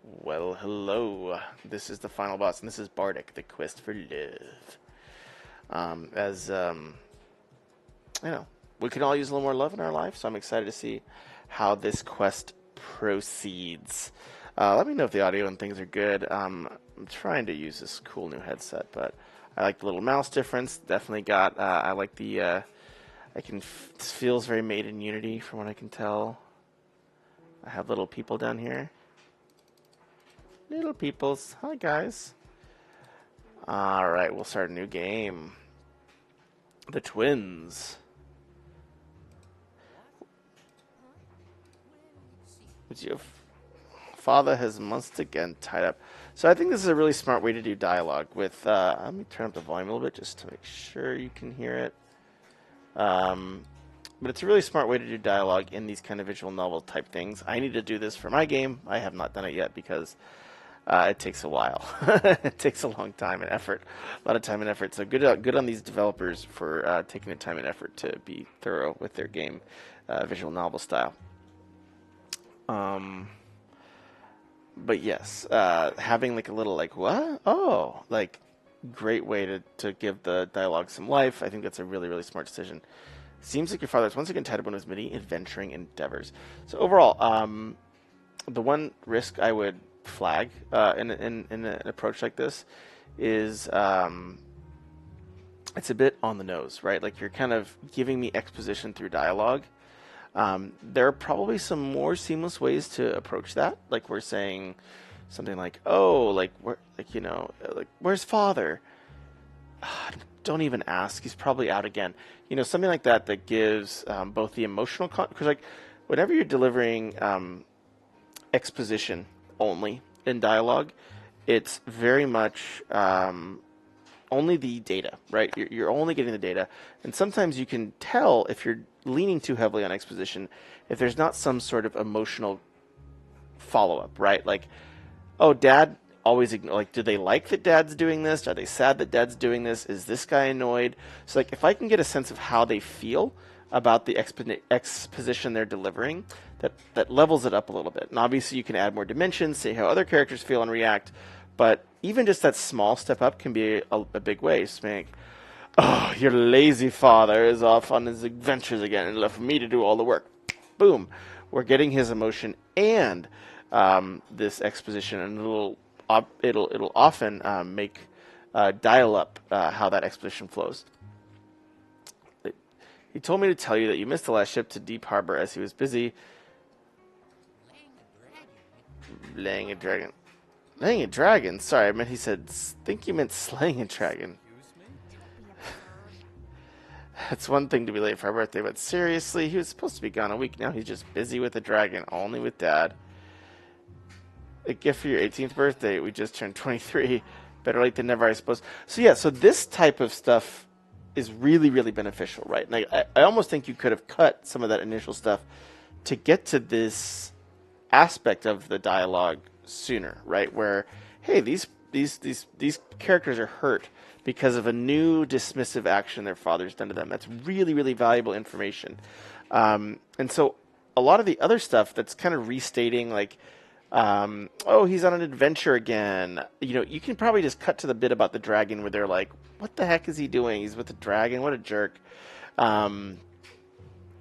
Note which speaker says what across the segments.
Speaker 1: Well, hello. This is the final boss, and this is Bardic, the quest for love. As I know, we can all use a little more love in our life, so I'm excited to see how this quest proceeds. Let me know if the audio and things are good. I'm trying to use this cool new headset, but I like the little mouse difference. Definitely got. I like the. This feels very made in Unity, from what I can tell. I have little people down here. Little peoples. Hi, guys. Alright, we'll start a new game. The twins. Which your father has once again tied up. So I think this is a really smart way to do dialogue with, let me turn up the volume a little bit just to make sure you can hear it. But it's a really smart way to do dialogue in these kind of visual novel type things. I need to do this for my game. I have not done it yet because it takes a while. It takes a long time and effort, a lot of time and effort. So good on these developers for taking the time and effort to be thorough with their game, visual novel style. But yes, having like a little like what? Oh, like great way to give the dialogue some life. I think that's a really smart decision. Seems like your father is once again tied up in his many adventuring endeavors. So overall, the one risk I would flag in an approach like this is it's a bit on the nose, right? Like you're kind of giving me exposition through dialogue. There are probably some more seamless ways to approach that. Like we're saying something like, "Oh, like where's father?" Don't even ask. He's probably out again. Something like that that gives both the emotional because like whenever you're delivering exposition only in dialogue, it's very much only the data, right? You're only getting the data, and sometimes you can tell if you're leaning too heavily on exposition if there's not some sort of emotional follow-up, right? Like, oh, dad always like, do they like that dad's doing this? Are they sad that dad's doing this? Is this guy annoyed? So like if I can get a sense of how they feel about the exposition they're delivering, that levels it up a little bit. And obviously you can add more dimensions, see how other characters feel and react, but even just that small step up can be a big way. So make, oh, your lazy father is off on his adventures again and left me to do all the work. Boom. We're getting his emotion and this exposition, and it'll often make dial up how that exposition flows. He told me to tell you that you missed the last ship to Deep Harbor as he was busy laying a dragon. Laying a dragon? Sorry, I meant he said, think you meant slaying a dragon. It's one thing to be late for our birthday, but seriously, he was supposed to be gone a week. Now he's just busy with a dragon, only with Dad. A gift for your 18th birthday. We just turned 23. Better late than never, I suppose. So yeah, so this type of stuff is really beneficial, right? And I almost think you could have cut some of that initial stuff to get to this aspect of the dialogue sooner, right? Where, hey, these characters are hurt because of a new dismissive action their father's done to them. That's really valuable information. And so a lot of the other stuff that's kind of restating, like, oh, he's on an adventure again. You can probably just cut to the bit about the dragon where they're like, what the heck is he doing? He's with the dragon. What a jerk. I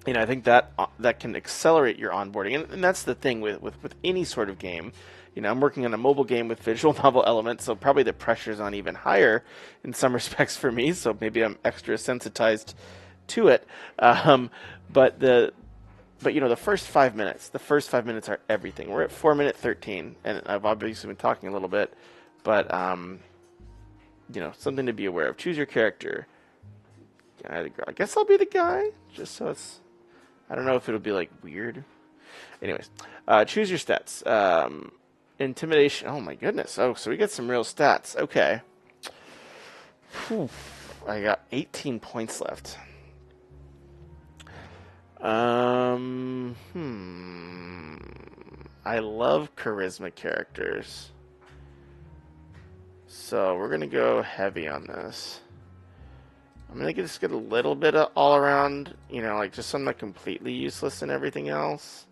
Speaker 1: think that can accelerate your onboarding. And that's the thing with any sort of game. I'm working on a mobile game with visual novel elements, so probably the pressure's on even higher in some respects for me, so maybe I'm extra sensitized to it. But the first 5 minutes are everything. We're at 4 minute 13, and I've obviously been talking a little bit, but something to be aware of. Choose your character. I guess I'll be the guy, just so it's. I don't know if it'll be like weird. Anyways, choose your stats. Intimidation. Oh my goodness. Oh, so we get some real stats. Okay. Whew. I got 18 points left. I love charisma characters. So we're going to go heavy on this. I'm going to just get a little bit of all around, like just something completely useless and everything else.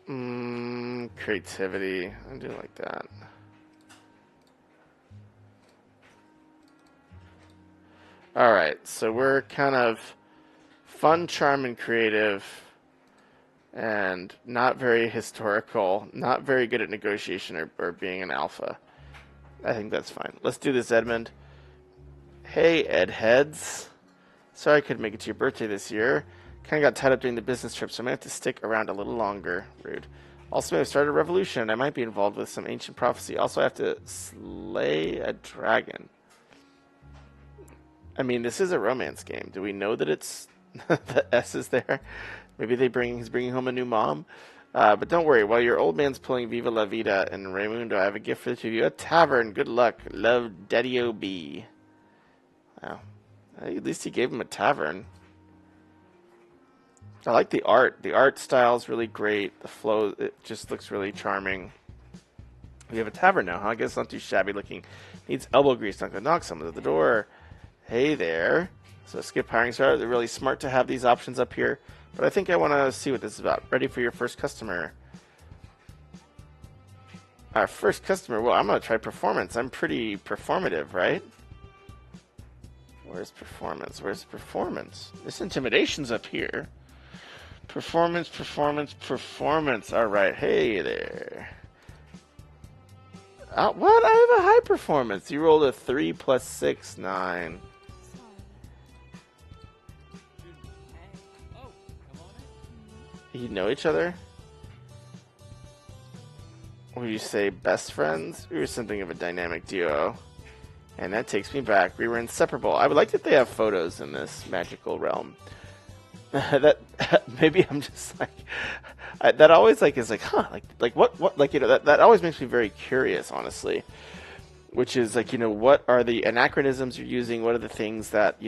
Speaker 1: Creativity. I do like that. Alright, so we're kind of fun, charm, and creative, and not very historical, not very good at negotiation or being an alpha. I think that's fine. Let's do this, Edmund. Hey, Ed Heads. Sorry I couldn't make it to your birthday this year. Kind of got tied up during the business trip, so I might have to stick around a little longer. Rude. Also, I've started a revolution. I might be involved with some ancient prophecy. Also, I have to slay a dragon. I mean, this is a romance game. Do we know that it's the S is there? Maybe he's bringing home a new mom. But don't worry. While your old man's pulling Viva La Vida and Raymundo, I have a gift for the two of you. A tavern. Good luck. Love, Daddy O.B. Wow. At least he gave him a tavern. I like the art. The art style is really great. The flow, it just looks really charming. We have a tavern now, huh? I guess it's not too shabby looking. Needs elbow grease. Not gonna knock someone at the door. Hey there. So skip hiring starter. They're really smart to have these options up here. But I think I want to see what this is about. Ready for your first customer. Our first customer. Well, I'm going to try performance. I'm pretty performative, right? Where's performance? Where's performance? This intimidation's up here. Performance, performance, performance. All right. Hey there. What? I have a high performance. You rolled a 3 plus 6, 9. You know each other? Would you say best friends? We were something of a dynamic duo. And that takes me back. We were inseparable. I would like that they have photos in this magical realm. That maybe I'm just like that always like is like like what like that always makes me very curious, honestly. Which is like, what are the anachronisms you're using? What are the things that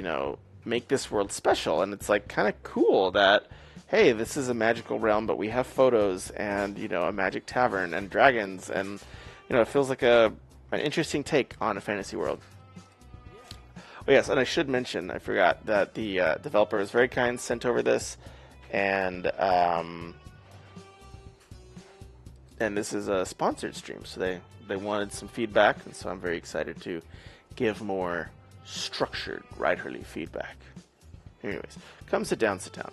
Speaker 1: make this world special? And it's like kind of cool that, hey, this is a magical realm, but we have photos and a magic tavern and dragons, and it feels like an interesting take on a fantasy world. Oh yes, and I should mention, I forgot that the developer was very kind, sent over this, and this is a sponsored stream, so they wanted some feedback, and so I'm very excited to give more structured, writerly feedback. Anyways, come sit down, sit down.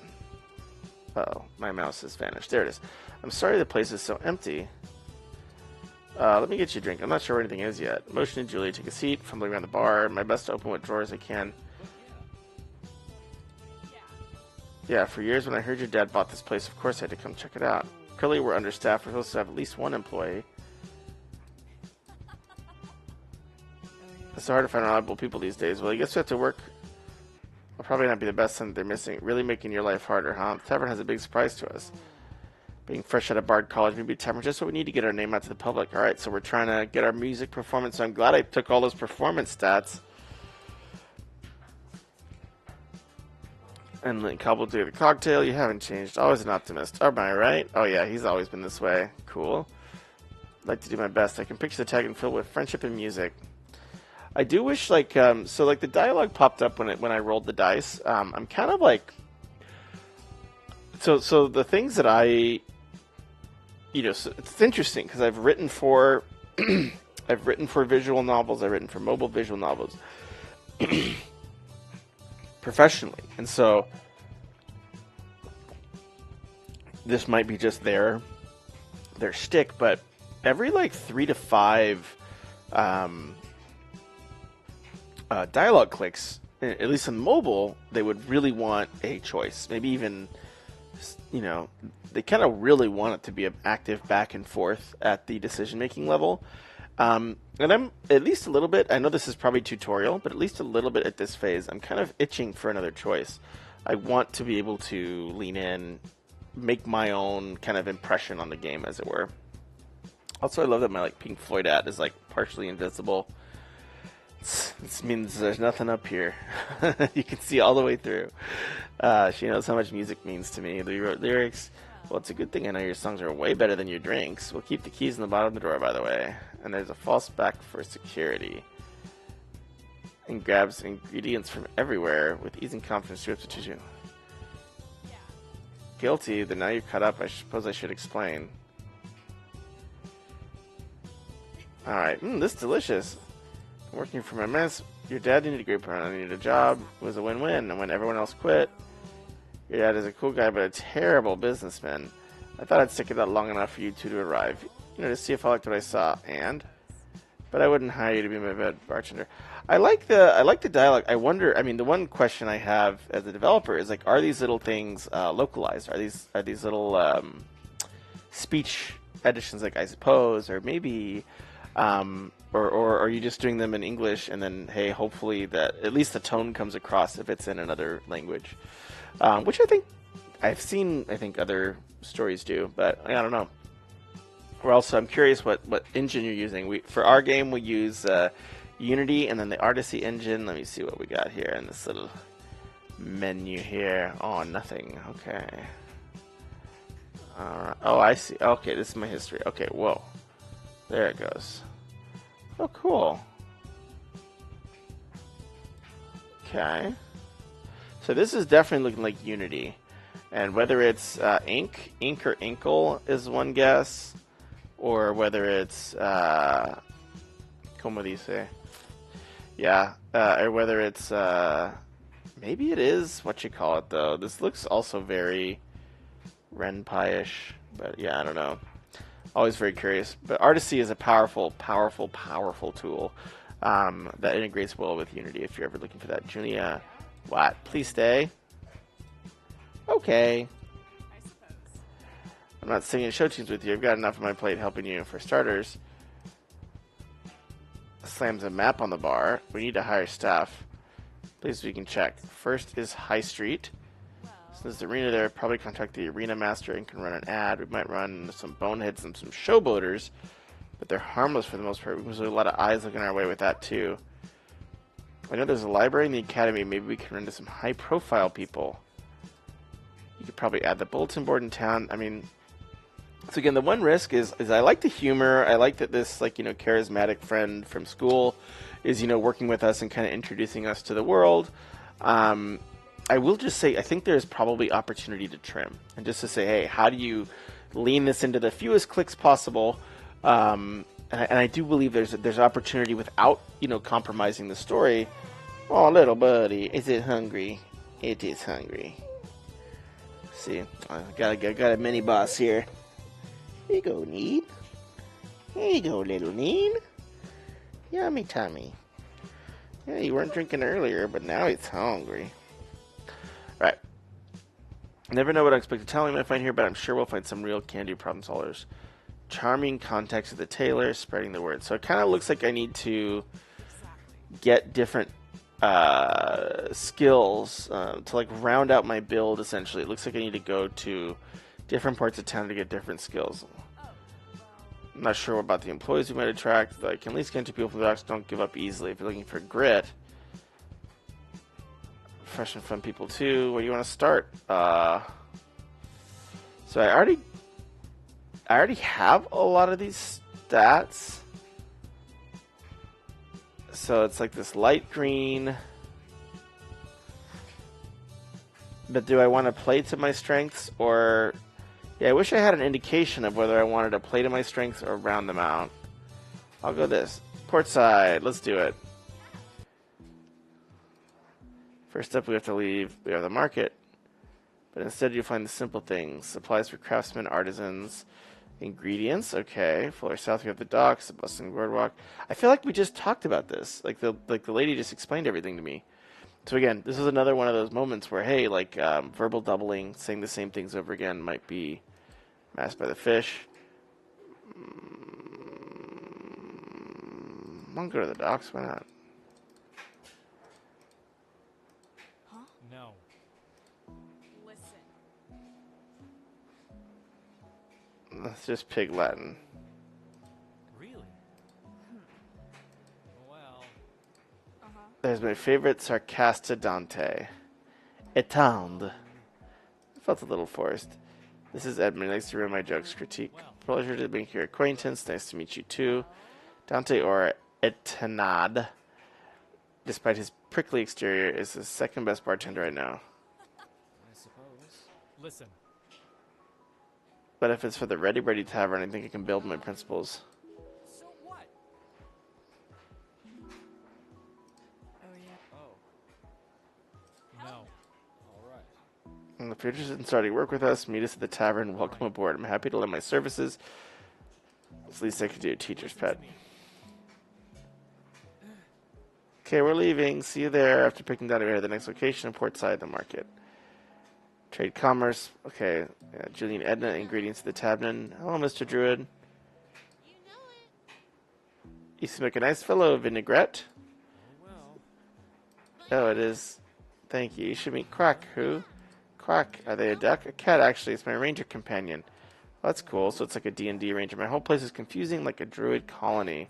Speaker 1: Uh-oh, my mouse has vanished. There it is. I'm sorry the place is so empty. Let me get you a drink. I'm not sure where anything is yet. Motioning Julie, take a seat, fumbling around the bar. My best to open what drawers I can. Yeah, for years when I heard your dad bought this place, of course I had to come check it out. Currently we're understaffed. We're supposed to have at least one employee. It's so hard to find reliable people these days. Well, I guess we have to work. Will probably not be the best thing they're missing. Really making your life harder, huh? The tavern has a big surprise to us. Being fresh out of Bard College, maybe tavern just what we need to get our name out to the public. All right, so we're trying to get our music performance. So I'm glad I took all those performance stats and then cobbled together the cocktail. You haven't changed. Always an optimist. Am I right? Oh yeah, he's always been this way. Cool. I'd like to do my best. I can picture the tag and fill with friendship and music. I do wish, like, so like the dialogue popped up when I rolled the dice. I'm kind of like, so the things that I. So it's interesting because I've written for visual novels, I've written for mobile visual novels professionally, and so this might be just their shtick, but every like 3 to 5 dialogue clicks, at least on mobile, they would really want a choice, maybe even they kind of really want it to be an active back and forth at the decision-making level. And I'm at least a little bit, I know this is probably tutorial, but at least a little bit at this phase, I'm kind of itching for another choice. I want to be able to lean in, make my own kind of impression on the game, as it were. Also, I love that my like Pink Floyd ad is like partially invisible. This means there's nothing up here. You can see all the way through. She knows how much music means to me. The lyrics, well, it's a good thing I know your songs are way better than your drinks. We'll keep the keys in the bottom of the drawer, by the way. And there's a false back for security. And grabs ingredients from everywhere with ease and confidence to substitute. Guilty, then now you've caught up. I suppose I should explain. Alright, this is delicious. Working for my mess. Your dad needed a great partner. I needed a job. It was a win-win. And when everyone else quit, your dad is a cool guy, but a terrible businessman. I thought I'd stick it out long enough for you two to arrive. You know, to see if I liked what I saw. But I wouldn't hire you to be my bed bartender. I like the dialogue. I wonder. I mean, the one question I have as a developer is like, are these little things localized? Are these little speech additions, like I suppose, or maybe, or are you just doing them in English and then hey, hopefully that at least the tone comes across if it's in another language, which I think I've seen. I think other stories do, but I don't know. We're also, I'm curious what engine you're using. For our game, we use Unity and then the Artisy engine. Let me see what we got here in this little menu here. Oh, nothing. Okay. Oh, I see. Okay, this is my history. Okay, whoa. There it goes. Oh, cool. Okay. So this is definitely looking like Unity. And whether it's ink or inkle is one guess. Or whether it's, como dice? Yeah, or whether it's, maybe it is what you call it, though. This looks also very Renpai-ish, but yeah, I don't know. Always very curious. But Artisy is a powerful tool that integrates well with Unity if you're ever looking for that. Junia, what? Please stay? Okay. I'm not singing show tunes with you. I've got enough on my plate helping you. For starters, slams a map on the bar. We need to hire staff. Please, we can check. First is High Street. Since the arena there, probably contact the arena master and can run an ad. We might run some boneheads and some showboaters, but they're harmless for the most part. There's a lot of eyes looking our way with that too. I know there's a library in the academy. Maybe we can run into some high-profile people. You could probably add the bulletin board in town. I mean, so again, the one risk is I like the humor. I like that this, like, charismatic friend from school is, working with us and kind of introducing us to the world. I will just say, I think there's probably opportunity to trim. And just to say, hey, how do you lean this into the fewest clicks possible? And I do believe there's opportunity without, compromising the story. Oh, little buddy, is it hungry? It is hungry. See, I got a mini boss here. Here you go, Need. Here you go, little Need. Yummy tummy. Yeah, you weren't drinking earlier, but now it's hungry. Right. Never know what I expect to tell him I find here, but I'm sure we'll find some real can-do problem solvers. Charming contacts with the tailor, spreading the word. So it kind of looks like I need to get different skills to like round out my build, essentially. It looks like I need to go to different parts of town to get different skills. I'm not sure about the employees we might attract, but I can at least get into people from the docks. Don't give up easily. If you're looking for grit, fresh and fun people too. Where do you want to start? So I already have a lot of these stats. So it's like this light green. But do I want to play to my strengths, or... Yeah, I wish I had an indication of whether I wanted to play to my strengths or round them out. I'll go this. Port side. Let's do it. First up, we have to leave the market. But instead, you'll find the simple things. Supplies for craftsmen, artisans, ingredients. Okay. Fuller south, we have the docks, the bustling boardwalk. I feel like we just talked about this. Like the lady just explained everything to me. So again, this is another one of those moments where, hey, like verbal doubling, saying the same things over again might be masked by the fish. I'll go to the docks. Why not?
Speaker 2: Huh? No. Listen.
Speaker 1: That's just pig Latin.
Speaker 2: Really? Well.
Speaker 1: There's my favorite sarcastodonte. Etande. I felt a little forced. This is Edmund. Nice to read my jokes. Critique. Pleasure to make your acquaintance. Nice to meet you too. Dante, or Etanad, despite his prickly exterior, is the second best bartender I know.
Speaker 2: I suppose. Listen.
Speaker 1: But if it's for the Ready Ready Tavern, I think I can build my principles.
Speaker 2: So what?
Speaker 1: If you're interested in starting work with us, meet us at the tavern. Welcome aboard. I'm happy to lend my services. It's the least I could do. Teacher's pet. Okay, we're leaving. See you there. After picking down the next location, Portside, the market. Trade commerce. Okay. Yeah, Julian Edna, ingredients of the tavern. Hello, Mr. Druid. You seem like a nice fellow, Vinaigrette. Oh, it is. Thank you. You should meet Quack. Who? Quack. Are they a duck? A cat, actually. It's my ranger companion. Oh, that's cool. So it's like a D&D ranger. My whole place is confusing, like a druid colony.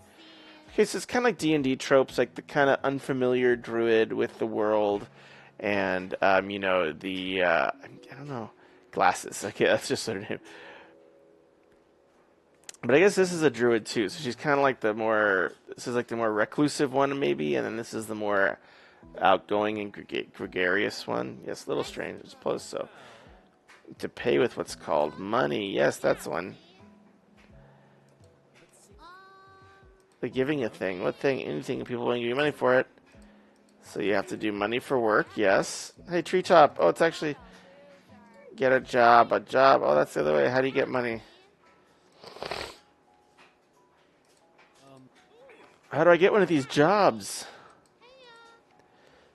Speaker 1: Okay, so it's kind of like D&D tropes, like the kind of unfamiliar druid with the world, and I don't know, glasses. Okay, that's just her name. But I guess this is a druid too, so she's kind of like this is like the more reclusive one maybe, and then this is the more outgoing and gregarious one. Yes, a little strange, I suppose so. To pay with what's called money. Yes, that's the one. The giving a thing. What thing? Anything. People want to give you money for it. So you have to do money for work. Yes. Hey, Treetop. Oh, it's actually get a job. A job. Oh, that's the other way. How do you get money? How do I get one of these jobs?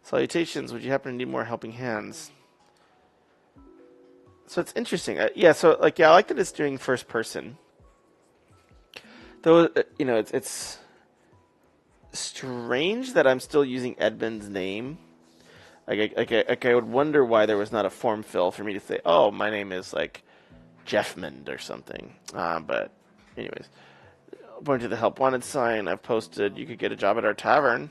Speaker 1: Salutations. Would you happen to need more helping hands? So it's interesting. Yeah. So I like that it's doing first person. Though, it's strange that I'm still using Edmund's name. Like I would wonder why there was not a form fill for me to say, oh, my name is like Jeffmond or something. But anyways, point to the help wanted sign I've posted. You could get a job at our tavern.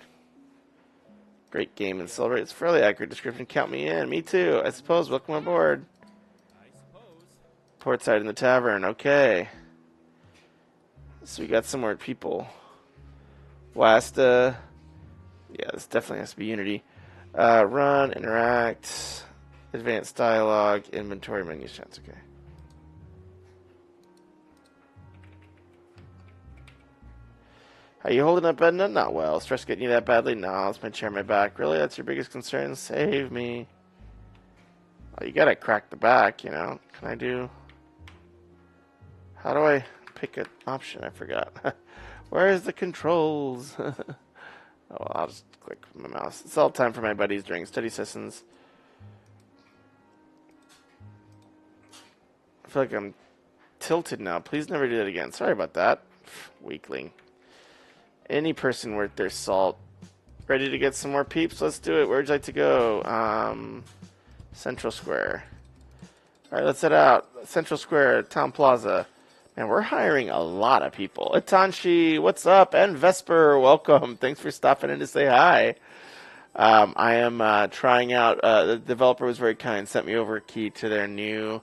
Speaker 1: Great game and celebrate. It's a fairly accurate description. Count me in. Me too. I suppose. Welcome aboard. Portside in the tavern. Okay. So we got some more people. Wasta. Yeah, this definitely has to be Unity. Run, interact, advanced dialogue, inventory, menu chance. Okay. How you holding up, Edna? Not well. Stress getting you that badly? No, it's my chair on my back. Really? That's your biggest concern? Save me. Well, you gotta crack the back, you know. Can I do... How do I pick an option? I forgot. Where's the controls? Oh, well, I'll just click with my mouse. It's all time for my buddies during study sessions. I feel like I'm tilted now. Please never do that again. Sorry about that. Weakling. Any person worth their salt. Ready to get some more peeps? Let's do it. Where'd you like to go? Central Square. Alright, let's head out. Central Square, Town Plaza. Man, we're hiring a lot of people. Itanshi, what's up? And Vesper, welcome. Thanks for stopping in to say hi. I am trying out, the developer was very kind, sent me over a key to their new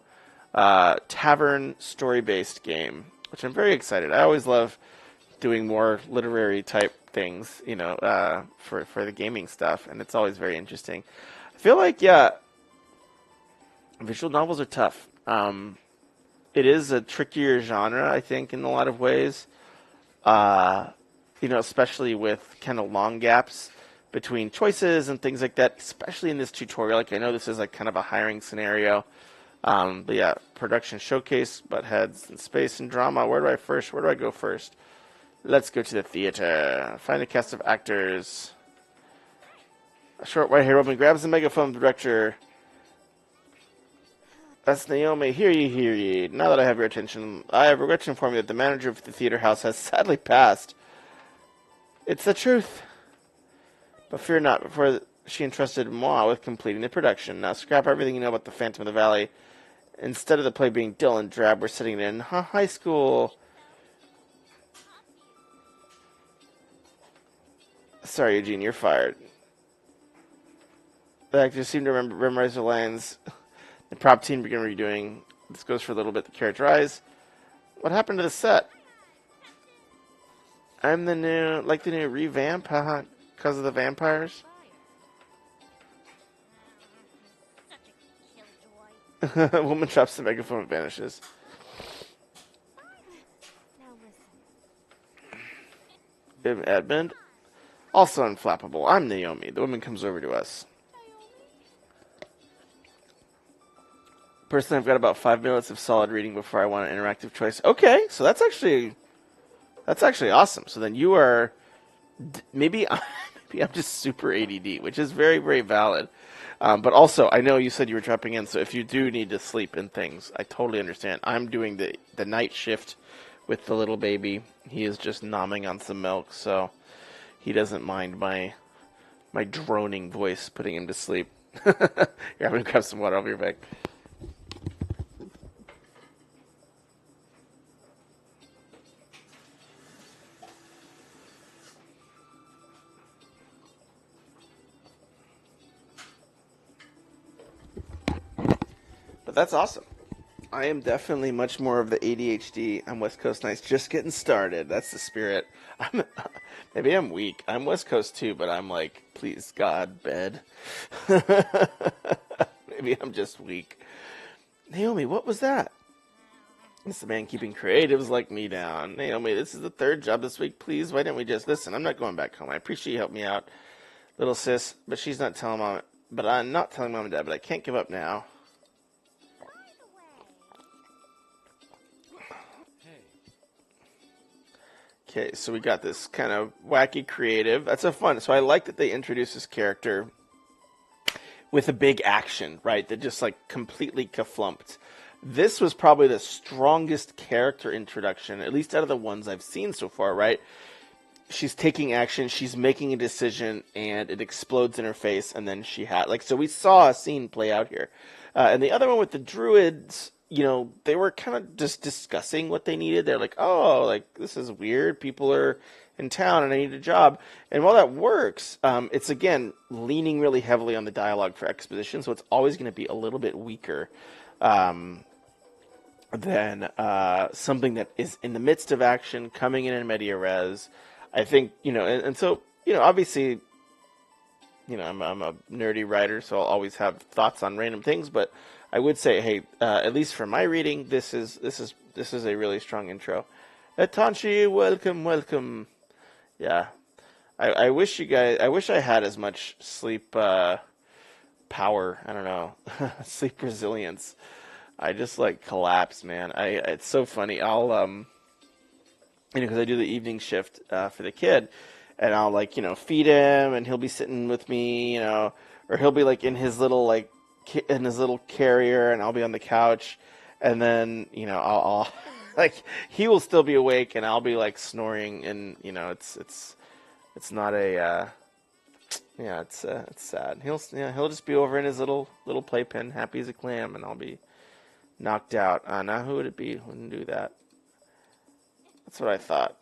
Speaker 1: tavern story-based game, which I'm very excited. I always love doing more literary type things, for the gaming stuff, and it's always very interesting. I feel like, yeah, visual novels are tough. It is a trickier genre, I think, in a lot of ways. Especially with kind of long gaps between choices and things like that, especially in this tutorial. Like, I know this is like kind of a hiring scenario. But yeah, production showcase, buttheads, and space and drama. Where do I go first? Let's go to the theater. Find a cast of actors. A short white-haired woman grabs the megaphone director. That's Naomi. Hear ye. Now that I have your attention, I have regret to inform you that the manager of the theater house has sadly passed. It's the truth. But fear not, before she entrusted moi with completing the production. Now scrap everything you know about the Phantom of the Valley. Instead of the play being dull and drab, we're sitting in high school. Sorry, Eugene, you're fired. The actors seem to memorize their lines. The prop team began redoing. This goes for a little bit to characterize. What happened to the set? I'm the new revamp, haha, because of the vampires. Woman drops the megaphone and vanishes. Edmund, also unflappable. I'm Naomi. The woman comes over to us. Personally, I've got about 5 minutes of solid reading before I want an interactive choice. Okay, so that's actually awesome. So then you are maybe maybe I'm just super ADD, which is very, very valid. But also, I know you said you were dropping in, so if you do need to sleep and things, I totally understand. I'm doing the night shift with the little baby. He is just nomming on some milk, so he doesn't mind my droning voice putting him to sleep. Here, I'm gonna grab some water. I'll be right back. But that's awesome. I am definitely much more of the ADHD. I'm West Coast Nights, just getting started. That's the spirit. Maybe I'm weak. I'm West Coast too, but I'm like, please God, bed. Maybe I'm just weak. Naomi, what was that? It's the man keeping creatives like me down. Naomi, this is the third job this week. Please, why didn't we just listen? I'm not going back home. I appreciate you helping me out, little sis. But she's not telling mom. But I'm not telling mom and dad. But I can't give up now. Okay, so we got this kind of wacky creative. That's a fun. So I like that they introduced this character with a big action, right? That just like completely kaflumped. This was probably the strongest character introduction, at least out of the ones I've seen so far, right? She's taking action, she's making a decision, and it explodes in her face, and then she had so we saw a scene play out here. And the other one with the druids, they were kind of just discussing what they needed. They're like, oh, like, this is weird. People are in town and I need a job. And while that works, it's, again, leaning really heavily on the dialogue for exposition, so it's always going to be a little bit weaker than something that is in the midst of action, coming in media res. I think, and so, obviously, I'm a nerdy writer, so I'll always have thoughts on random things, but I would say, hey, at least for my reading, this is a really strong intro. Tanshi, welcome. Yeah, I wish I had as much sleep power. I don't know, sleep resilience. I just collapse, man. It's so funny. I'll because I do the evening shift for the kid, and I'll feed him, and he'll be sitting with me, or he'll be in his little in his little carrier, and I'll be on the couch, and then I'll he will still be awake, and I'll be snoring, and it's not a it's sad. He'll just be over in his little playpen, happy as a clam, and I'll be knocked out. Now who would it be? Wouldn't do that. That's what I thought.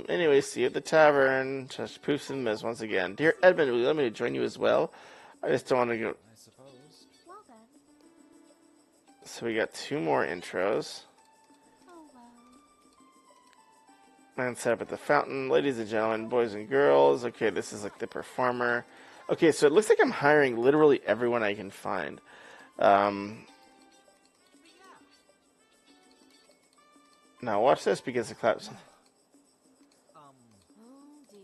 Speaker 1: Anyway, see you at the tavern. Just poofs and miss once again. Dear Edmund, will you let me join you as well? I just don't want to go.
Speaker 2: I suppose. Well then.
Speaker 1: So we got 2 more intros.
Speaker 3: Oh well.
Speaker 1: Man set up at the fountain. Ladies and gentlemen, boys and girls. Okay, this is the performer. Okay, so it looks like I'm hiring literally everyone I can find. Now watch this because the claps.
Speaker 3: Oh dear.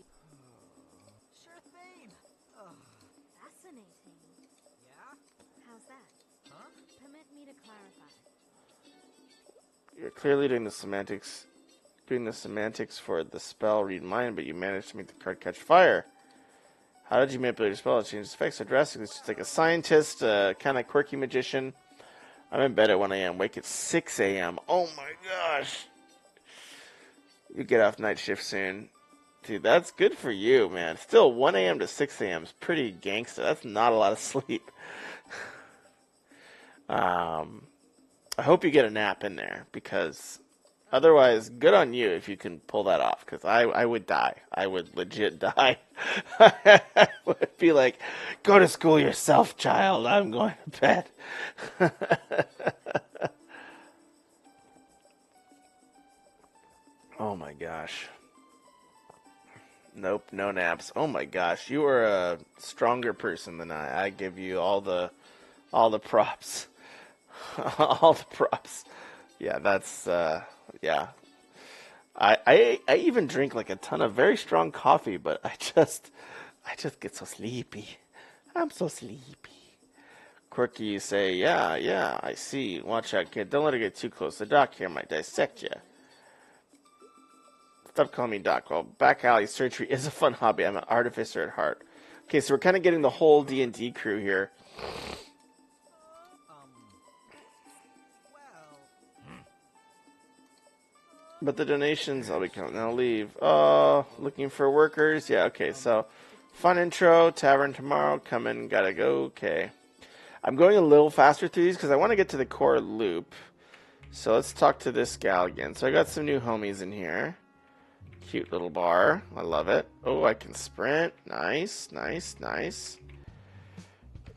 Speaker 2: Sure thing.
Speaker 3: Fascinating.
Speaker 2: Yeah?
Speaker 3: How's that?
Speaker 2: Huh?
Speaker 3: Permit me to clarify.
Speaker 1: You're clearly doing the semantics for the spell read mind, but you managed to make the card catch fire. How did you manipulate your spell to change its effects so drastically? It's just like a scientist, kind of quirky magician. I'm in bed at 1 a.m. Wake at 6 a.m. Oh my gosh. You get off night shift soon. Dude, that's good for you, man. Still, 1 a.m. to 6 a.m. is pretty gangster. That's not a lot of sleep. I hope you get a nap in there, because otherwise, good on you if you can pull that off, because I would die. I would legit die. I would be like, go to school yourself, child. I'm going to bed. Oh my gosh. Nope, no naps. Oh my gosh, you are a stronger person than I. I give you all the props. All the props. Yeah, that's yeah. I even drink a ton of very strong coffee, but I just get so sleepy. I'm so sleepy. Quirky, you say, yeah, I see. Watch out, kid. Don't let her get too close. The doc here might dissect you. Stop calling me doc. Well, back alley surgery is a fun hobby. I'm an artificer at heart. Okay, so we're kind of getting the whole D&D crew here.
Speaker 2: Well.
Speaker 1: But the donations, I'll be coming. I'll leave. Looking for workers? Yeah, okay, so fun intro, tavern tomorrow, coming, gotta go, okay. I'm going a little faster through these because I want to get to the core loop. So let's talk to this gal again. So I got some new homies in here. Cute little bar. I love it. Oh, I can sprint. Nice.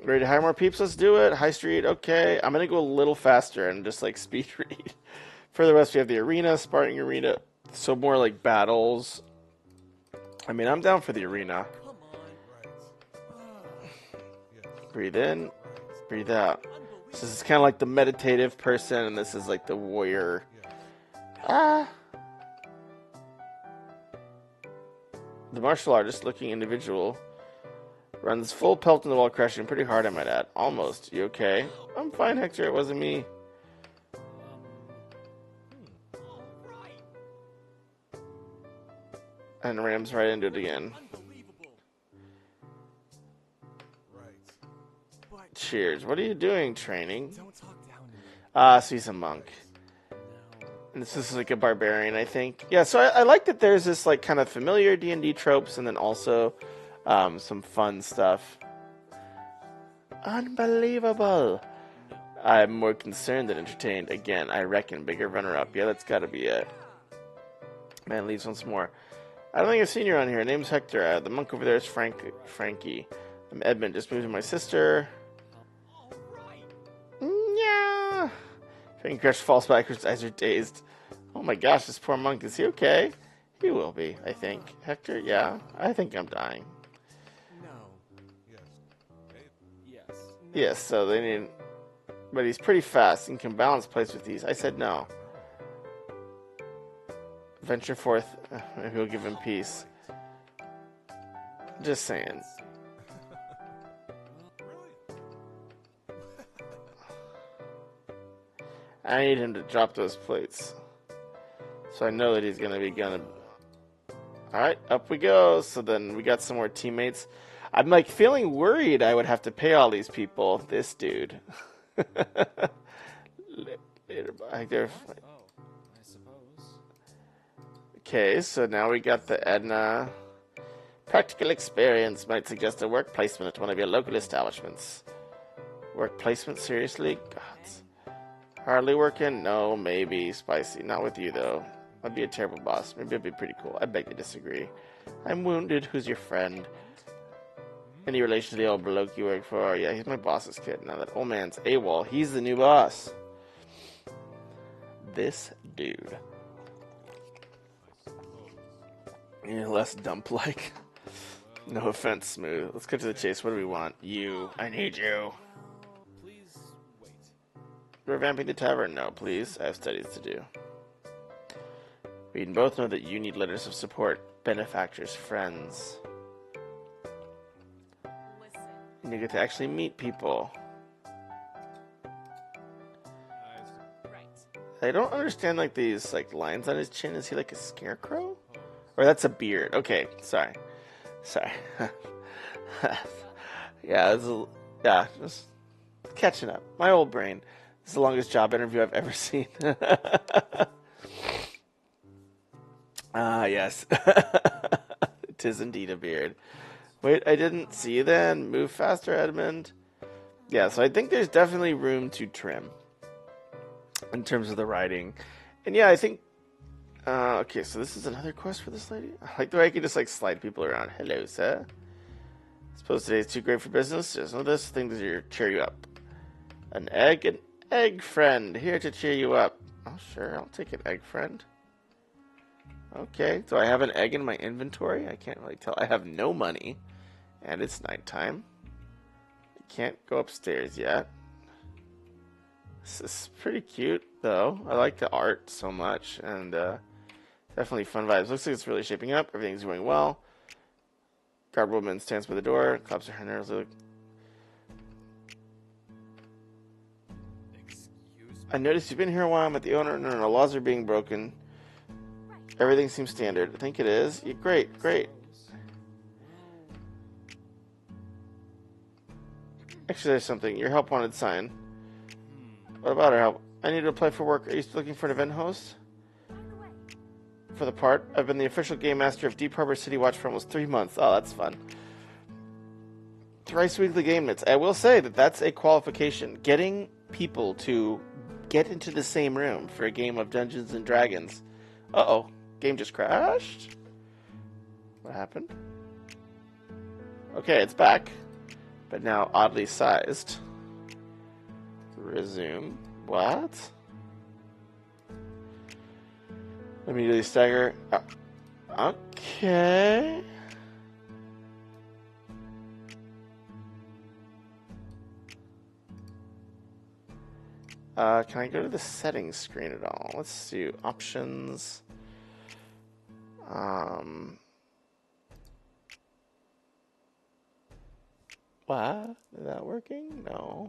Speaker 1: Ready to hire more peeps? Let's do it. High Street, okay. I'm going to go a little faster and just like speed read. For the rest, we have the arena, Spartan arena. So more like battles. I mean, I'm down for the arena.
Speaker 2: Come on.
Speaker 1: Breathe in. Breathe out. So this is kind of like the meditative person, and this is like the warrior. The martial artist looking individual runs full pelt in the wall, crashing pretty hard, I might add. Almost. You okay? I'm fine, Hector. It wasn't me. And rams right into it again. Cheers. What are you doing, training? So he's a monk. And this is like a barbarian, I think. Yeah, so I like that there's this like kind of familiar D&D tropes and then also some fun stuff. Unbelievable. I'm more concerned than entertained. Again, I reckon. Bigger runner-up. Yeah, that's got to be it. Man leaves once more. I don't think I've seen you around here. Name's Hector. The monk over there is Frankie. I'm Edmund. Just moved with my sister. Yeah. Frankie Crush falls backwards. Eyes are dazed. Oh my gosh, this poor monk. Is he okay? He will be, I think. Hector? Yeah. I think I'm dying.
Speaker 2: No. Yes.
Speaker 1: Yes, so they need... But he's pretty fast and can balance plays with these. I said no. Venture forth. Maybe we'll give him peace. Just saying. I need him to drop those plates. So I know that he's going to be gonna... Alright, up we go. So then we got some more teammates. I'm like feeling worried I would have to pay all these people. This dude. Later, bye. There.
Speaker 2: I suppose.
Speaker 1: Okay, so now we got the Edna. Practical experience might suggest a work placement at one of your local establishments. Work placement? Seriously? God. Hardly working? No, maybe. Spicy. Not with you, though. I'd be a terrible boss. Maybe it'd be pretty cool. I beg to disagree. I'm wounded. Who's your friend? Any relation to the old bloke you work for? Yeah, he's my boss's kid. Now that old man's AWOL. He's the new boss. This dude. Yeah, less dump-like. No offense, Smooth. Let's get to the chase. What do we want? You. I need you.
Speaker 2: Please wait.
Speaker 1: Revamping the tavern? No, please. I have studies to do. We both know that you need letters of support, benefactors, friends.
Speaker 3: Listen.
Speaker 1: And you get to actually meet people.
Speaker 3: Right.
Speaker 1: I don't understand like these like lines on his chin. Is he like a scarecrow? Or that's a beard. Okay, sorry. Yeah, just catching up. My old brain. This is the longest job interview I've ever seen. Yes. It is indeed a beard. Wait, I didn't see you then. Move faster, Edmund. Yeah, so I think there's definitely room to trim in terms of the writing. And yeah, I think... okay, so this is another quest for this lady? I like the way I can just like slide people around. Hello, sir. Suppose today's too great for business? There's no this thing to cheer you up. An egg friend. Here to cheer you up. Oh, sure, I'll take an egg friend. Okay, do I have an egg in my inventory? I can't really tell. I have no money, and it's nighttime. I can't go upstairs yet. This is pretty cute, though. I like the art so much, and definitely fun vibes. Looks like it's really shaping up. Everything's going well. Guard woman stands by the door, claps her hands. I noticed you've been here a while. I'm at the owner. No, laws are being broken. Everything seems standard. I think it is. Yeah, great, great. Actually, there's something. Your help wanted sign. What about our help? I need to apply for work. Are you still looking for an event host? For the part, I've been the official game master of Deep Harbor City Watch for almost 3 months. Oh, that's fun. Thrice weekly game nights. I will say that that's a qualification. Getting people to get into the same room for a game of Dungeons and Dragons. Uh-oh. Game just crashed? What happened? Okay, it's back. But now oddly sized. Resume. What? Immediately stagger. Okay. Can I go to the settings screen at all? Let's see. Options. What? Is that working? No.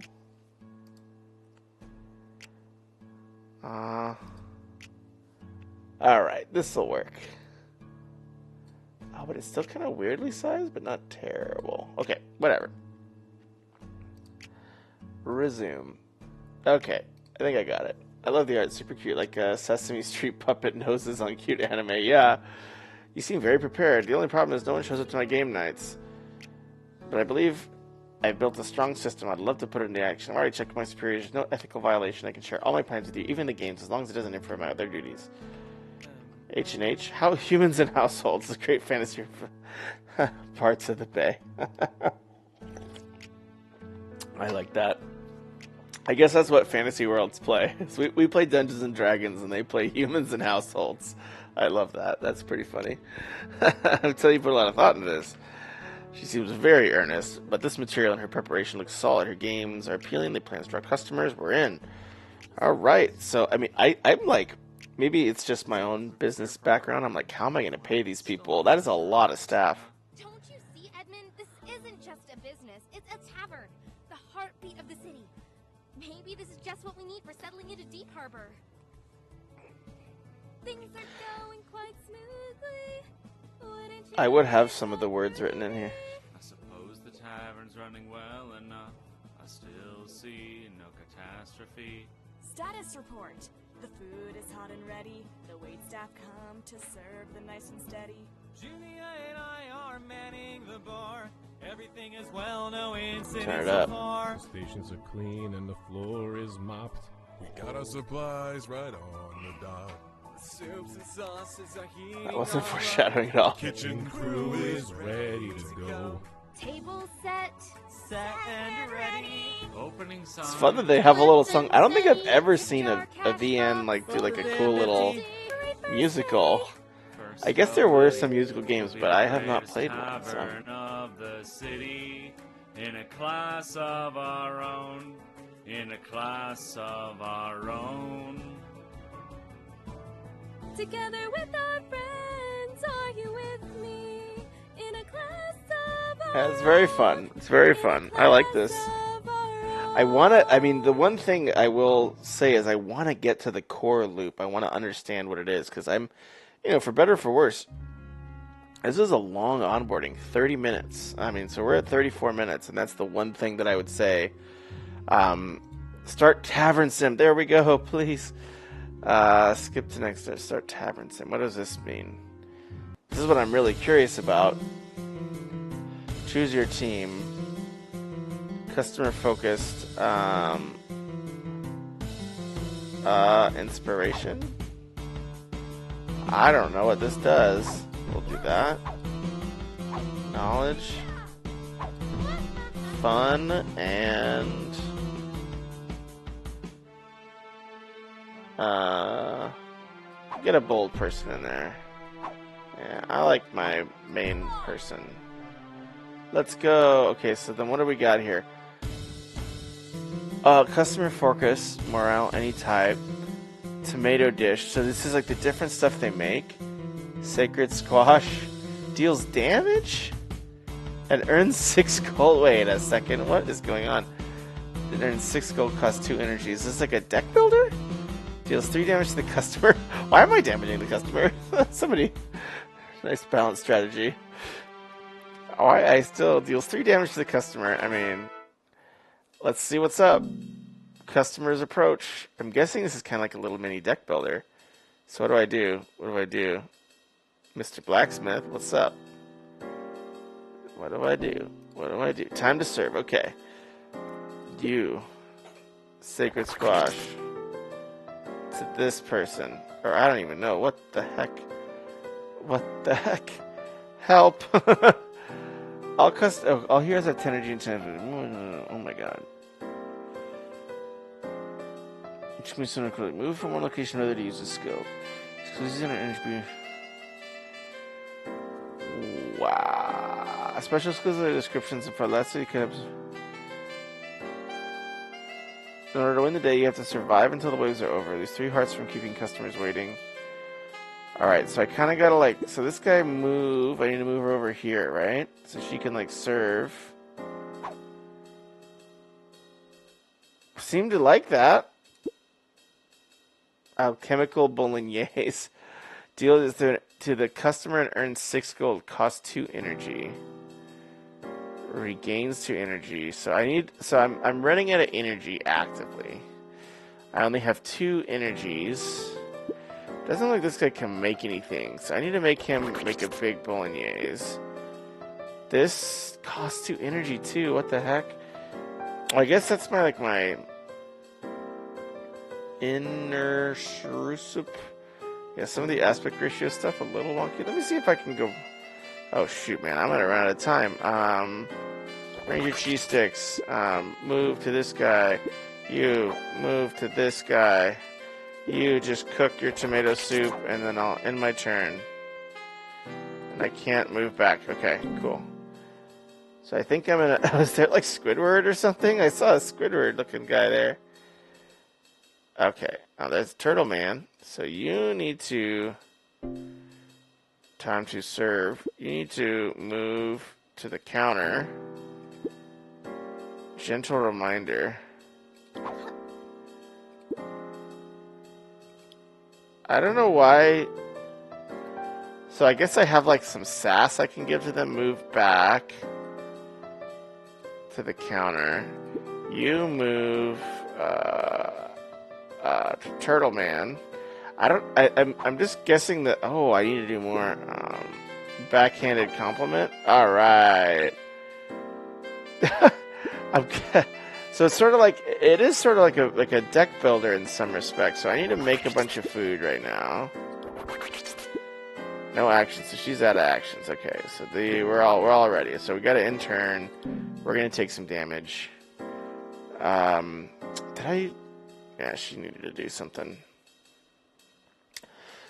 Speaker 1: Alright, this'll work. Oh, but it's still kind of weirdly sized, but not terrible. Okay, whatever. Resume. Okay, I think I got it. I love the art, super cute, like Sesame Street puppet noses on cute anime. Yeah, you seem very prepared. The only problem is no one shows up to my game nights. But I believe I've built a strong system. I'd love to put it into action. I've already checked with my superiors. No ethical violation. I can share all my plans with you, even the games, as long as it doesn't interfere with my other duties. H&H, how humans and households, the great fantasy parts of the Bay. I like that. I guess that's what fantasy worlds play. So we play Dungeons and Dragons, and they play humans and households. I love that. That's pretty funny. I'll tell you, put a lot of thought into this. She seems very earnest, but this material and her preparation looks solid. Her games are appealing. They plan to draw customers. We're in. All right. So, I mean, I'm like, maybe it's just my own business background. I'm like, how am I going to pay these people? That is a lot of staff.
Speaker 4: Don't you see, Edmund? This isn't just a business. It's a tavern. The heartbeat of the city. Maybe this is just what we need for settling into Deep Harbor. Things are going quite smoothly. Wouldn't you
Speaker 1: I would have some of the words written in here.
Speaker 2: I suppose the tavern's running well enough. I still see no catastrophe.
Speaker 5: Status report. The food is hot and ready. The waitstaff come to serve them nice and steady.
Speaker 2: Julia and I are manning the bar. Everything is well, no incidents
Speaker 1: Turn it
Speaker 2: so
Speaker 1: up.
Speaker 2: far.
Speaker 6: Stations are clean and the floor is mopped.
Speaker 7: We got our supplies right on the dot.
Speaker 2: Soups and sauces are heating.
Speaker 1: That wasn't
Speaker 2: up.
Speaker 1: foreshadowing at all.
Speaker 7: Kitchen
Speaker 6: Crew is ready to go.
Speaker 4: Table set.
Speaker 2: Set and ready. Opening song.
Speaker 1: It's fun that they have a little song. I don't think I've ever seen a VN like do like a cool little musical. I guess there were some musical games, but I have not played one. So.
Speaker 2: Tavern of the city, in a class of our own, in a class of our own.
Speaker 4: Together with our friends, are you with me? In a class of our
Speaker 1: Yeah, it's very fun. It's very fun. I like this. I mean, the one thing I will say is I want to get to the core loop. I want to understand what it is, because I'm, for better or for worse, this is a long onboarding, 30 minutes. I mean, so we're at 34 minutes, and that's the one thing that I would say. Start Tavern Sim. There we go, please. Skip to next. Start Tavern Sim. What does this mean? This is what I'm really curious about. Choose your team. Customer focused. Inspiration. I don't know what this does. We'll do that. Knowledge. Fun and get a bold person in there. Yeah, I like my main person. Let's go. Okay, so then what do we got here? Customer focus, morale, any type, tomato dish. So this is like the different stuff they make. Sacred squash deals damage and earns 6 gold. Wait a second, what is going on? It earns 6 gold, costs 2 energy. Is this like a deck builder? Deals 3 damage to the customer. Why am I damaging the customer? Somebody. Nice balanced strategy. Oh, I still deals 3 damage to the customer. I mean, let's see what's up. Customers approach. I'm guessing this is kind of like a little mini deck builder. So what do I do? What do I do? Mr. Blacksmith, what's up? What do I do? What do I do? Time to serve. Okay. You. Sacred Squash. To this person. Or I don't even know. What the heck? What the heck? Help! All heroes have 10 energy and 10. Oh my god. Each mission will move from one location to another to use a skill. Wow. Special skills are descriptions for last so you can have. In order to win the day, you have to survive until the waves are over. There's 3 hearts from keeping customers waiting. Alright, so I kind of gotta like... So this guy move... I need to move her over here, right? So she can like serve. Seem to like that. Alchemical Bolognese. Deal this to the customer and earns 6 gold. Costs 2 energy. Regains 2 energy. So I need... So I'm running out of energy actively. I only have 2 energies. Doesn't look like this guy can make anything. So I need to make him make a big Bolognese. This costs 2 energy too. What the heck? Well, I guess that's my inner shrusup. Yeah, some of the aspect ratio stuff a little wonky. Let me see if I can go. Oh shoot, man, I'm gonna run out of time. Bring your cheese sticks. Move to this guy. You move to this guy. You just cook your tomato soup, and then I'll end my turn. And I can't move back. Okay, cool. So I think I'm gonna... Was there like Squidward or something? I saw a Squidward looking guy there. Okay, now there's Turtle Man. So you need to... Time to serve. You need to move to the counter. Gentle reminder. I don't know why. So I guess I have like some sass I can give to them. Move back to the counter. You move to Turtle Man. I'm just guessing that. Oh, I need to do more. Backhanded compliment. All right. So it's sort of like it is sort of like a deck builder in some respects. So I need to make a bunch of food right now. No actions, so she's out of actions. Okay, so we're all ready. So we got an intern. We're gonna take some damage. Yeah, she needed to do something.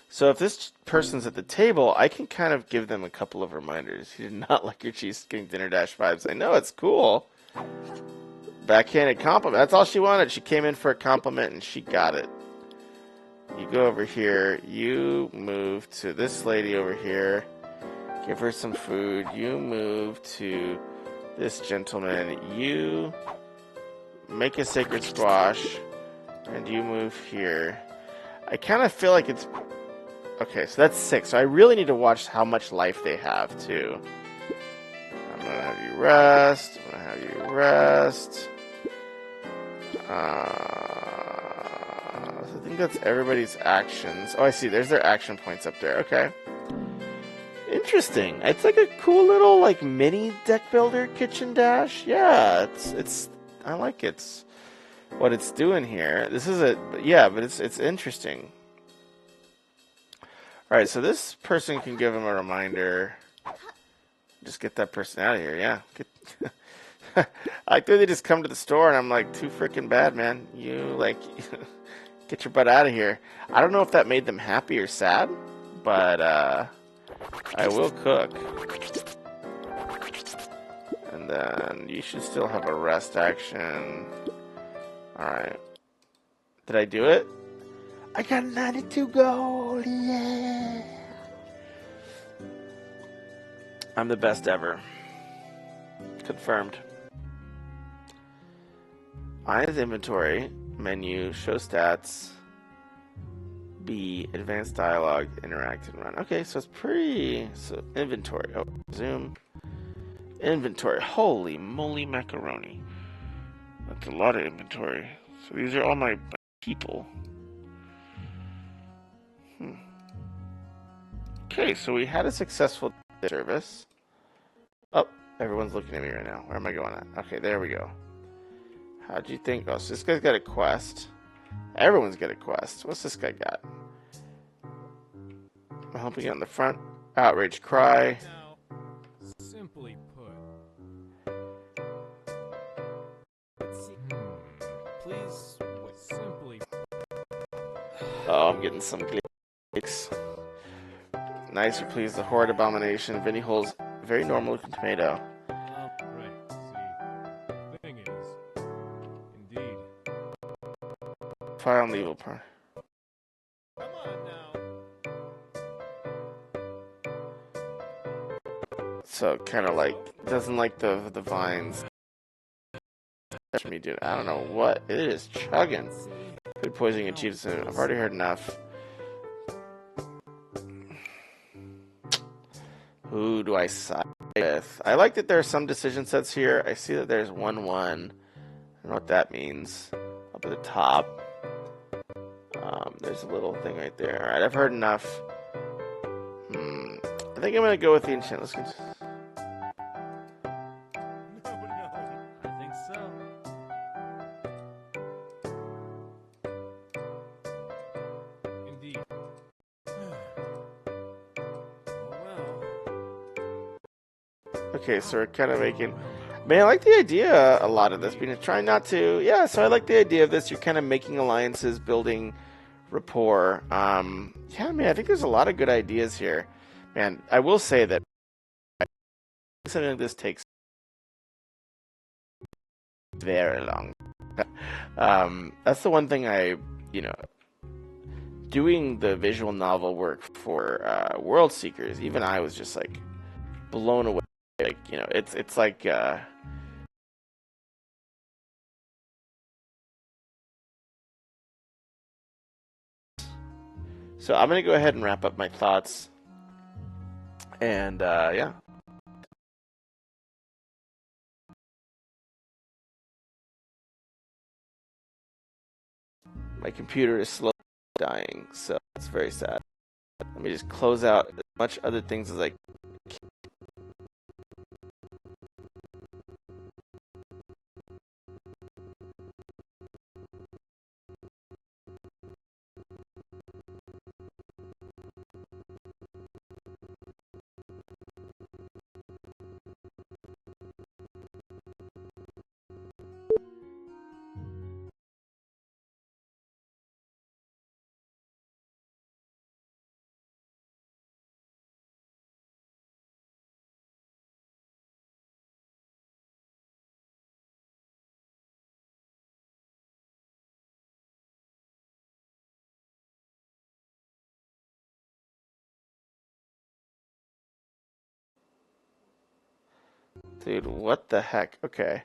Speaker 1: So if this person's at the table, I can kind of give them a couple of reminders. You did not like your cheese getting dinner dash vibes. I know it's cool. Backhanded compliment. That's all she wanted. She came in for a compliment and she got it. You go over here. You move to this lady over here. Give her some food. You move to this gentleman. You make a sacred squash. And you move here. I kind of feel like it's... Okay, so that's 6. So I really need to watch how much life they have, too. I'm going to have you rest. I'm going to have you rest. So I think that's everybody's actions. Oh, I see. There's their action points up there. Okay. Interesting. It's like a cool little like mini deck builder kitchen dash. Yeah, it's I like it's what it's doing here. This is but it's interesting. All right, so this person can give him a reminder. Just get that person out of here. Yeah. I think they just come to the store and I'm like, too freaking bad, man. You like get your butt out of here. I don't know if that made them happy or sad, but I will cook. And then you should still have a rest action. Alright. Did I do it? I got 92 gold, yeah! I'm the best ever. Confirmed. Eyes inventory, menu, show stats, B, advanced dialogue, interact and run. Okay, so it's pretty, so inventory, oh, zoom, inventory, holy moly macaroni. That's a lot of inventory. So these are all my people. Okay, so we had a successful service. Oh, everyone's looking at me right now. Where am I going at? Okay, there we go. How'd you think? Oh, so this guy's got a quest. Everyone's got a quest. What's this guy got? I'm helping out in the front. Outrage cry.
Speaker 6: Now, simply put. Please, simply.
Speaker 1: Oh, I'm getting some clicks. Nice or please, the horrid abomination. Vinny Hole's very normal looking tomato.
Speaker 6: Right, see. Thing is, indeed.
Speaker 1: Fire on the evil part.
Speaker 3: Come on now.
Speaker 1: So kind of like doesn't like the vines. Me, dude. I don't know what it is. Chugging. Food poisoning achieves. I've already heard enough. Who do I side with? I like that there are some decision sets here. I see that there's 1-1. I don't know what that means. Up at the top. There's a little thing right there. Alright, I've heard enough. I think I'm going to go with the enchant. Let's go.
Speaker 2: I think so.
Speaker 6: Indeed.
Speaker 1: Okay, so we're kind of making... Man, I like the idea a lot of this. Being trying not to... Yeah, so I like the idea of this. You're kind of making alliances, building rapport. Yeah, man, I think there's a lot of good ideas here. Man, I will say that something like this takes very long. That's the one thing doing the visual novel work for World Seekers, even I was just like blown away. Like, it's like so I'm gonna go ahead and wrap up my thoughts, and yeah. My computer is slowly dying, so it's very sad. Let me just close out as much other things as I can. Dude, what the heck? Okay.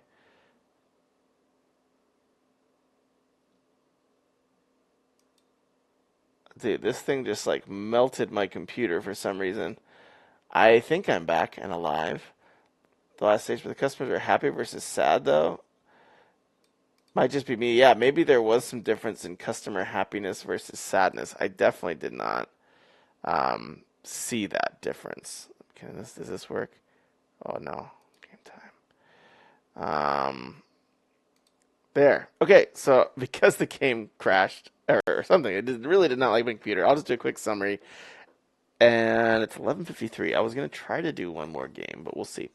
Speaker 1: Dude, this thing just like melted my computer for some reason. I think I'm back and alive. The last stage where the customers are happy versus sad, though. Might just be me. Yeah, maybe there was some difference in customer happiness versus sadness. I definitely did not see that difference. Does this work? Oh, no. Game time. There. Okay, so because the game crashed or something, really did not like my computer. I'll just do a quick summary. And it's 11:53. I was going to try to do one more game, but we'll see.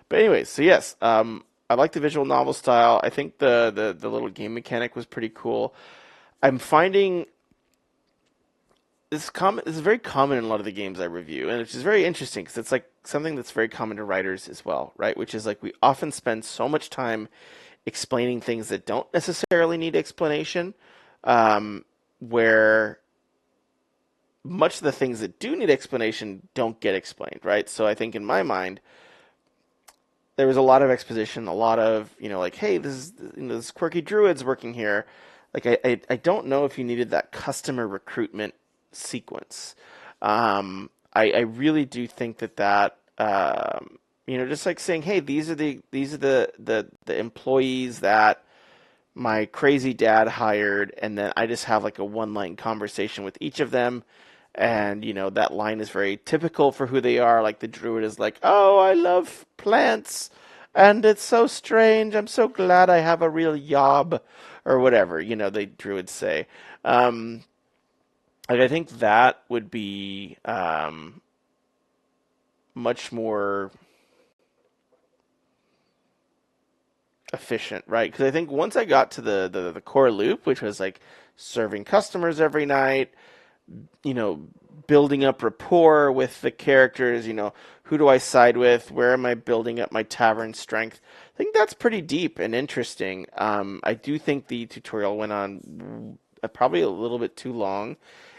Speaker 1: But anyways, so yes, I like the visual novel style. I think the little game mechanic was pretty cool. I'm finding this is very common in a lot of the games I review, and which is very interesting because it's like something that's very common to writers as well, right? Which is like we often spend so much time explaining things that don't necessarily need explanation, where much of the things that do need explanation don't get explained, right? So I think in my mind, there was a lot of exposition, a lot of, like, hey, this quirky druid's working here. Like, I don't know if you needed that customer recruitment sequence. I really do think that just like saying, hey, these are the employees that my crazy dad hired, and then I just have like a one-line conversation with each of them. And, that line is very typical for who they are. Like the druid is like, oh, I love plants, and it's so strange. I'm so glad I have a real yob, or whatever, the druids say. Like, I think that would be much more efficient, right? Because I think once I got to the core loop, which was like serving customers every night, building up rapport with the characters, who do I side with? Where am I building up my tavern strength? I think that's pretty deep and interesting. I do think the tutorial went on probably a little bit too long.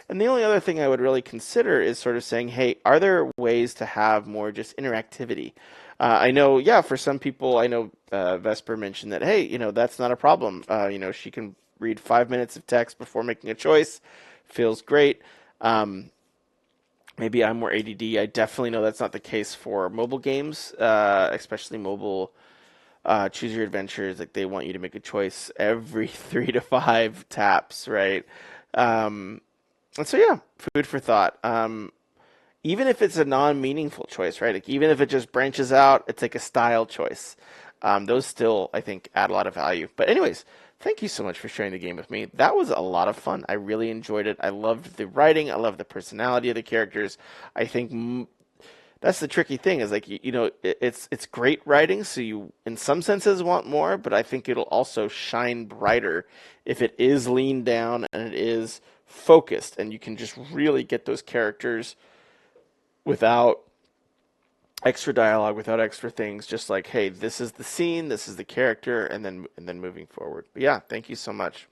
Speaker 1: And the only other thing I would really consider is sort of saying, hey, are there ways to have more just interactivity? I know, yeah, for some people, I know Vesper mentioned that, hey, that's not a problem. She can read 5 minutes of text before making a choice. Feels great. Maybe I'm more ADD. I definitely know that's not the case for mobile games, especially mobile choose your adventures. Like, they want you to make a choice every 3 to 5 taps, right? And so, yeah, food for thought. Even if it's a non-meaningful choice, right? Like, even if it just branches out, it's like a style choice. Those still, I think, add a lot of value. But anyways, thank you so much for sharing the game with me. That was a lot of fun. I really enjoyed it. I loved the writing. I loved the personality of the characters. I think that's the tricky thing is, like, it's great writing, so you, in some senses, want more, but I think it'll also shine brighter if it is leaned down and it is focused, and you can just really get those characters without extra dialogue, without extra things, just like, hey, this is the scene, this is the character, and then moving forward. But yeah, thank you so much.